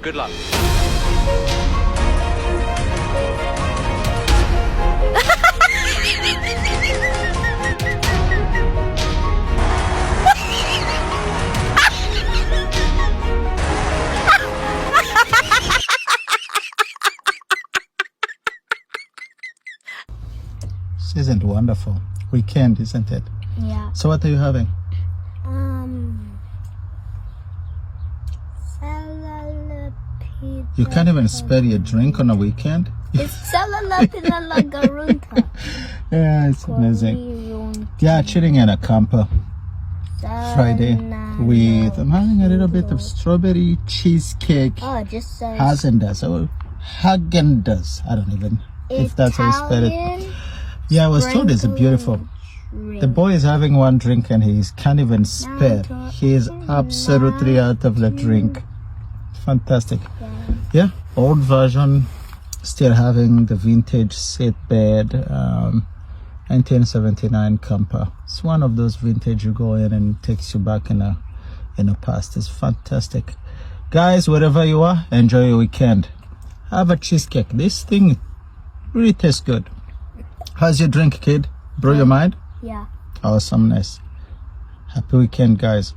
Good luck. Isn't wonderful? Weekend, isn't it? Yeah. So what are you having? Salad pizza. You can't even spare your drink on a weekend? It's salad pizza lagarunta. Yeah, it's amazing. Yeah, chilling in a camper Friday with, I'm having a little bit of strawberry cheesecake. Oh, it just says Hagen-Dazs, or Hagen-Dazs. I don't even, if that's how you spell it. Italian Yeah, I was told it's beautiful. The boy is having one drink and he can't even spare. He is absolutely out of the drink. Fantastic. Yeah, old version, still having the vintage seat bed, 1979 camper. It's one of those vintage you go in and it takes you back in a past. It's fantastic. Guys, wherever you are, enjoy your weekend. Have a cheesecake. This thing really tastes good. How's your drink, kid? Blow your mind? Yeah. Awesomeness. Happy weekend, guys.